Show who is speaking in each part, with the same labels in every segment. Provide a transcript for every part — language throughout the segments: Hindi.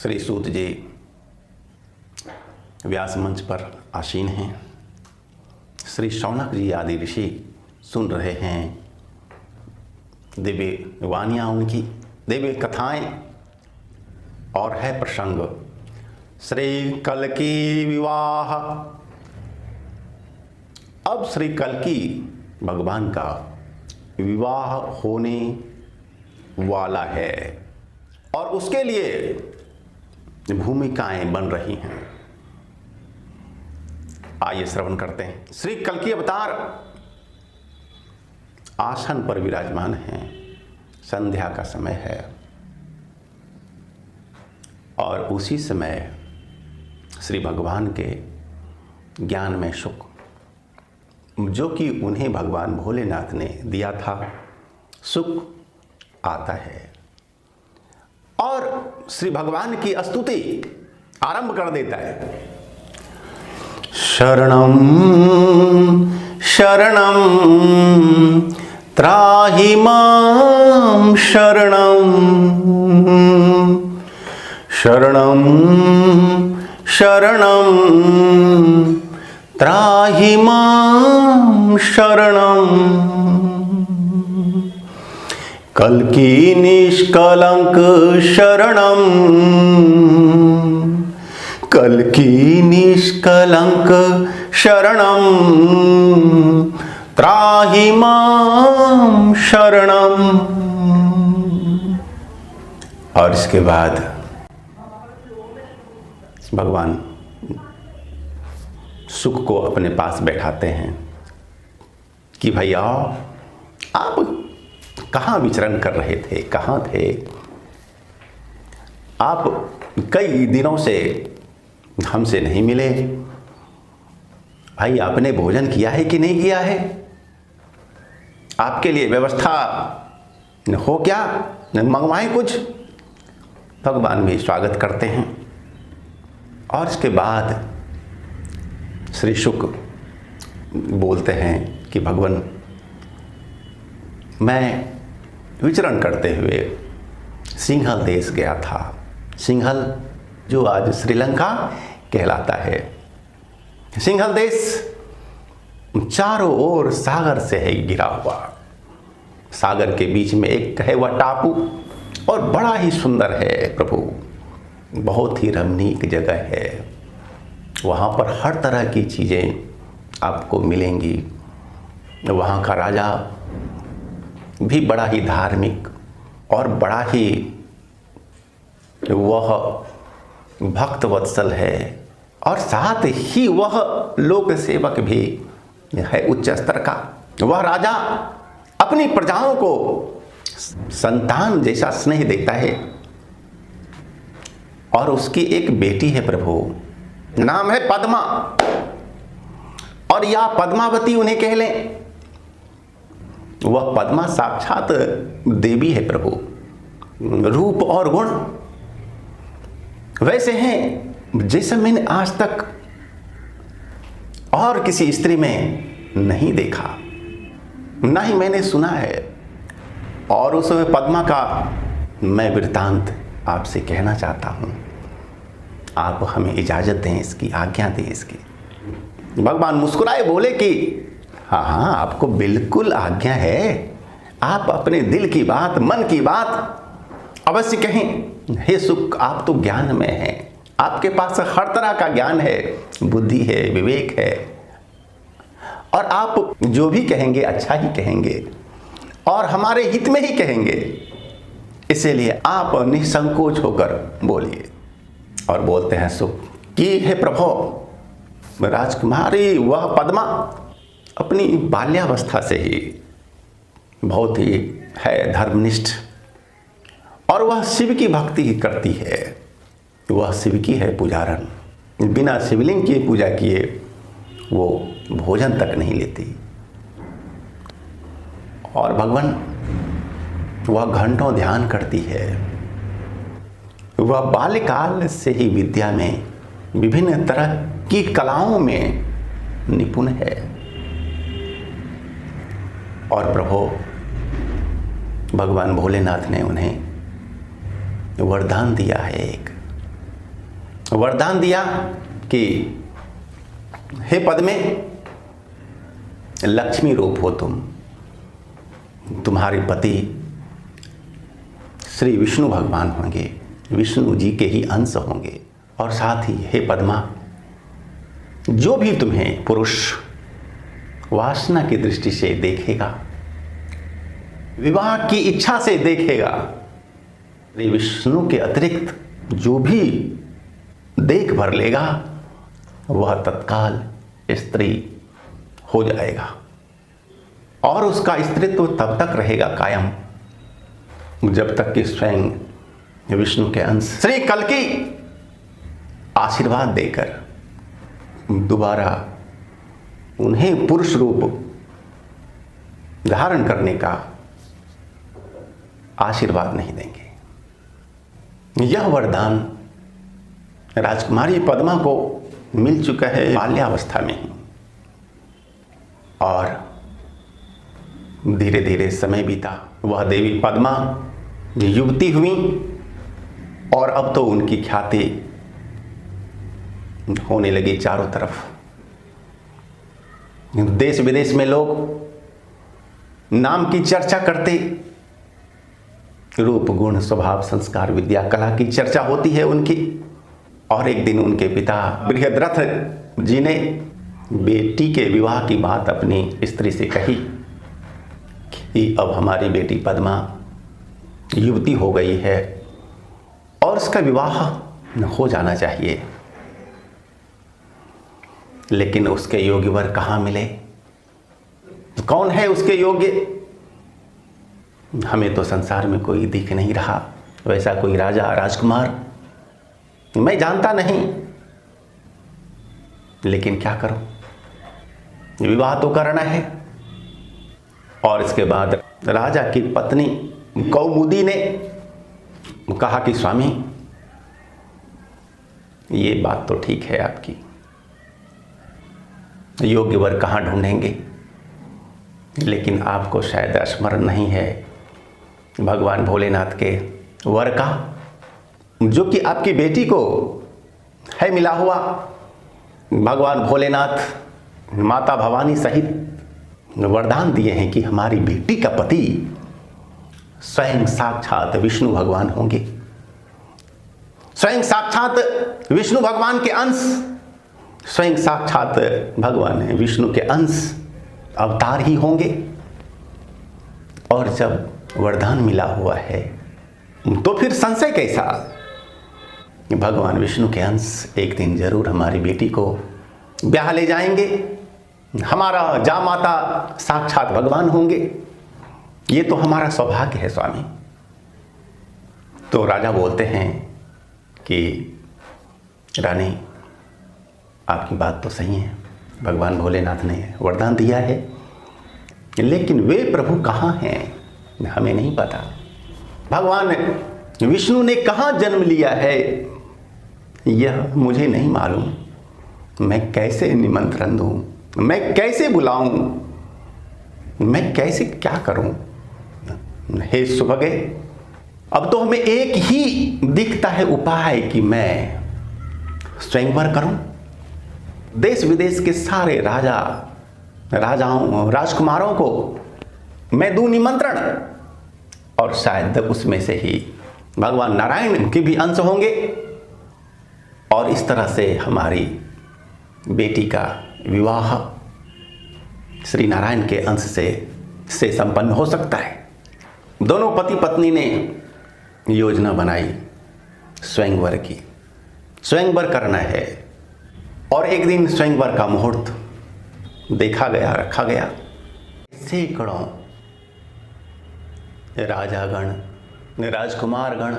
Speaker 1: श्री सूत जी व्यास मंच पर आसीन हैं। श्री शौनक जी आदि ऋषि सुन रहे हैं दिव्य वाणियाँ उनकी, दिव्य कथाएं। और है प्रसंग श्री कल्की विवाह। अब श्री कल्की भगवान का विवाह होने वाला है और उसके लिए भूमिकाएं बन रही हैं। आइए श्रवण करते हैं। श्री कल्की अवतार आसन पर विराजमान हैं। संध्या का समय है और उसी समय श्री भगवान के ज्ञान में सुख, जो कि उन्हें भगवान भोलेनाथ ने दिया था, सुख आता है और श्री भगवान की स्तुति आरंभ कर देता है। शरणं शरणं त्राहि मां शरणं शरणं शरणं त्राहि मां शरणं। कल्की निष्कलंक शरणं कल्की निष्कलंक शरणं त्राहि मां शरणं। और इसके बाद भगवान सुख को अपने पास बैठाते हैं कि भैया आप कहाँ विचरण कर रहे थे, कहाँ थे आप? कई दिनों से हमसे नहीं मिले। भाई आपने भोजन किया है कि नहीं किया है? आपके लिए व्यवस्था हो क्या? मंगवाएं कुछ? भगवान भी स्वागत करते हैं। और इसके बाद श्री शुक बोलते हैं कि भगवान मैं विचरण करते हुए सिंहल देश गया था। सिंहल जो आज श्रीलंका कहलाता है। सिंहल देश चारों ओर सागर से है घिरा हुआ। सागर के बीच में एक है वह टापू और बड़ा ही सुंदर है प्रभु, बहुत ही रमणीक जगह है। वहाँ पर हर तरह की चीज़ें आपको मिलेंगी। वहाँ का राजा भी बड़ा ही धार्मिक और बड़ा ही वह भक्त वत्सल है और साथ ही वह लोक सेवक भी है उच्च स्तर का। वह राजा अपनी प्रजाओं को संतान जैसा स्नेह देता है और उसकी एक बेटी है प्रभु, नाम है पद्मा, और या पद्मावती उन्हें कह लें। वह पद्मा साक्षात देवी है प्रभु, रूप और गुण वैसे हैं जैसे मैंने आज तक और किसी स्त्री में नहीं देखा, ना ही मैंने सुना है। और उस पद्मा का मैं वृत्तांत आपसे कहना चाहता हूँ। आप हमें इजाज़त दें, इसकी आज्ञा दें इसकी। भगवान मुस्कुराए बोले कि हाँ हाँ आपको बिल्कुल आज्ञा है। आप अपने दिल की बात, मन की बात अवश्य कहें। हे सुख, आप तो ज्ञान में हैं, आपके पास हर तरह का ज्ञान है, बुद्धि है, विवेक है, और आप जो भी कहेंगे अच्छा ही कहेंगे और हमारे हित में ही कहेंगे। इसीलिए आप निसंकोच होकर बोलिए। और बोलते हैं सुख कि हे प्रभु, राजकुमारी वह पद्मा अपनी बाल्यावस्था से ही बहुत ही है धर्मनिष्ठ और वह शिव की भक्ति ही करती है। वह शिव की है पुजारन। बिना शिवलिंग की पूजा किए वो भोजन तक नहीं लेती। और भगवान वह घंटों ध्यान करती है। वह बाल्यकाल से ही विद्या में, विभिन्न तरह की कलाओं में निपुण है। और प्रभु भगवान भोलेनाथ ने उन्हें वरदान दिया है एक वरदान दिया कि हे पद्मे, लक्ष्मी रूप हो तुम, तुम्हारे पति श्री विष्णु भगवान होंगे, विष्णु जी के ही अंश होंगे। और साथ ही हे पद्मा, जो भी तुम्हें पुरुष वासना की दृष्टि से देखेगा, विवाह की इच्छा से देखेगा, श्री विष्णु के अतिरिक्त जो भी देख भर लेगा वह तत्काल स्त्री हो जाएगा और उसका स्त्रीत्व तब तक रहेगा कायम जब तक कि स्वयं विष्णु के अंश श्री कल्कि आशीर्वाद देकर दोबारा उन्हें पुरुष रूप धारण करने का आशीर्वाद नहीं देंगे। यह वरदान राजकुमारी पद्मा को मिल चुका है बाल्यावस्था में ही, और धीरे धीरे समय बीता। वह देवी पद्मा युवती हुई और अब तो उनकी ख्याति होने लगी चारों तरफ। देश विदेश में लोग नाम की चर्चा करते, रूप गुण स्वभाव संस्कार विद्या कला की चर्चा होती है उनकी। और एक दिन उनके पिता बृहद्रथ जी ने बेटी के विवाह की बात अपनी स्त्री से कही कि अब हमारी बेटी पद्मा युवती हो गई है और उसका विवाह हो जाना चाहिए, लेकिन उसके योग्य वर कहाँ मिले, कौन है उसके योग्य? हमें तो संसार में कोई दिख नहीं रहा, वैसा कोई राजा राजकुमार मैं जानता नहीं, लेकिन क्या करूं, विवाह तो करना है। और इसके बाद राजा की पत्नी कौमुदी ने कहा कि स्वामी, ये बात तो ठीक है आपकी, योग्य वर कहाँ ढूंढेंगे, लेकिन आपको शायद स्मरण नहीं है भगवान भोलेनाथ के वर का, जो कि आपकी बेटी को है मिला हुआ। भगवान भोलेनाथ माता भवानी सहित वरदान दिए हैं कि हमारी बेटी का पति स्वयं साक्षात विष्णु भगवान होंगे, स्वयं साक्षात विष्णु भगवान के अंश, स्वयं साक्षात भगवान विष्णु के अंश अवतार ही होंगे। और जब वरदान मिला हुआ है तो फिर संशय कैसा? भगवान विष्णु के अंश एक दिन जरूर हमारी बेटी को ब्याह ले जाएंगे, हमारा जामाता साक्षात भगवान होंगे, ये तो हमारा सौभाग्य है स्वामी। तो राजा बोलते हैं कि रानी, आपकी बात तो सही है, भगवान भोलेनाथ ने वरदान दिया है, लेकिन वे प्रभु कहाँ हैं हमें नहीं पता। भगवान विष्णु ने कहाँ जन्म लिया है यह मुझे नहीं मालूम। मैं कैसे निमंत्रण दूं, मैं कैसे बुलाऊं, मैं कैसे क्या करूं? हे सुभगे, अब तो हमें एक ही दिखता है उपाय कि मैं स्वयंवर करूं, देश विदेश के सारे राजाओं राजकुमारों को मैं दूं निमंत्रण, और शायद उसमें से ही भगवान नारायण के भी अंश होंगे, और इस तरह से हमारी बेटी का विवाह श्री नारायण के अंश से संपन्न हो सकता है। दोनों पति पत्नी ने योजना बनाई स्वयंवर की, स्वयंवर करना है। और एक दिन स्वयंवर का मुहूर्त देखा गया, रखा गया। सैकड़ों राजागण, राजकुमारगण,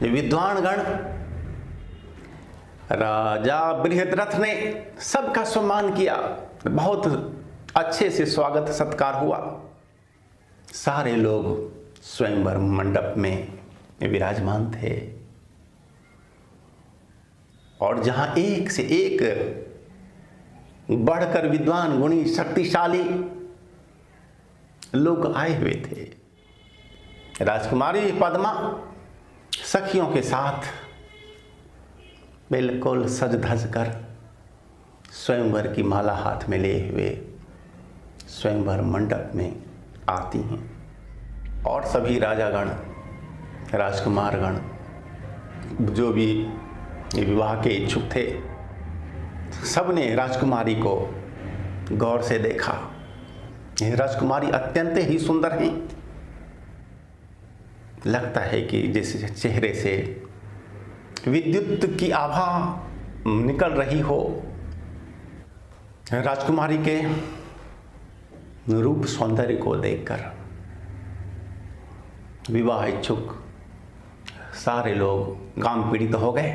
Speaker 1: विद्वानगण, राजा बृहद्रथ ने सबका सम्मान किया, बहुत अच्छे से स्वागत सत्कार हुआ। सारे लोग स्वयंवर मंडप में विराजमान थे, और जहां एक से एक बढ़कर विद्वान गुणी शक्तिशाली लोग आए हुए थे। राजकुमारी पद्मा सखियों के साथ बिल्कुल सज धज कर स्वयंवर की माला हाथ में लिए हुए स्वयंवर मंडप में आती हैं और सभी राजागण, राजकुमारगण जो भी विवाह के इच्छुक थे, सबने राजकुमारी को गौर से देखा। यह राजकुमारी अत्यंत ही सुंदर हैं। लगता है कि जिस चेहरे से विद्युत की आभा निकल रही हो। राजकुमारी के रूप सौंदर्य को देखकर विवाह इच्छुक सारे लोग काम पीड़ित हो गए।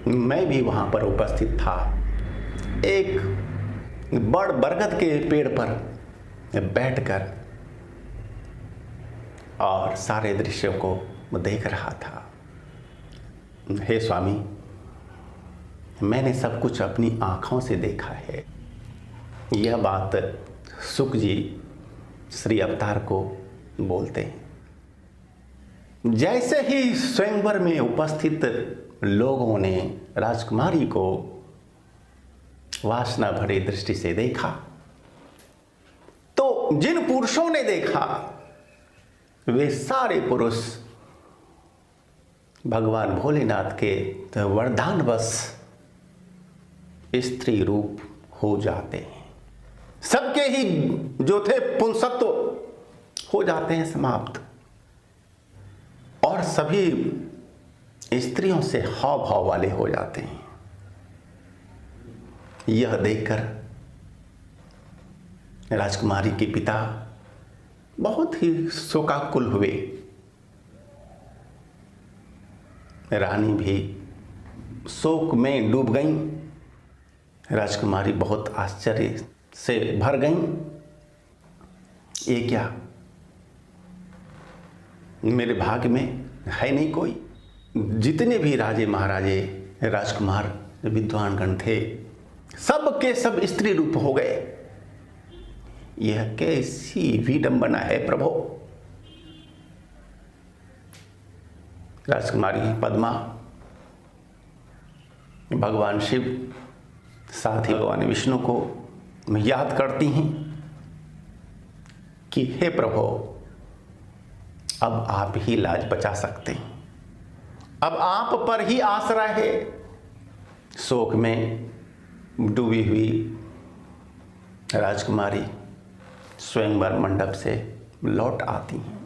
Speaker 1: मैं भी वहां पर उपस्थित था। एक बड़ बरगद के पेड़ पर बैठकर और सारे दृश्यों को देख रहा था। हे स्वामी, मैंने सब कुछ अपनी आँखों से देखा है। यह बात सुक जी श्री अवतार को बोलते हैं। जैसे ही स्वयंवर में उपस्थित लोगों ने राजकुमारी को वासना भरी दृष्टि से देखा, तो जिन पुरुषों ने देखा वे सारे पुरुष भगवान भोलेनाथ के वरदानवश स्त्री रूप हो जाते हैं। सबके ही जो थे पुंसत्व हो जाते हैं समाप्त, और सभी स्त्रियों से हाव भाव वाले हो जाते हैं। यह देखकर राजकुमारी के पिता बहुत ही शोकाकुल हुए। रानी भी शोक में डूब गईं। राजकुमारी बहुत आश्चर्य से भर गईं। ये क्या, मेरे भाग्य में है नहीं कोई? जितने भी राजे महाराजे राजकुमार विद्वानगण थे, सब के सब स्त्री रूप हो गए। यह कैसी विडंबना है प्रभु। राजकुमारी पद्मा भगवान शिव साथ ही भगवान विष्णु को याद करती हैं कि हे प्रभु, अब आप ही लाज बचा सकते हैं, अब आप पर ही आसरा है। शोक में डूबी हुई राजकुमारी स्वयंवर मंडप से लौट आती हैं।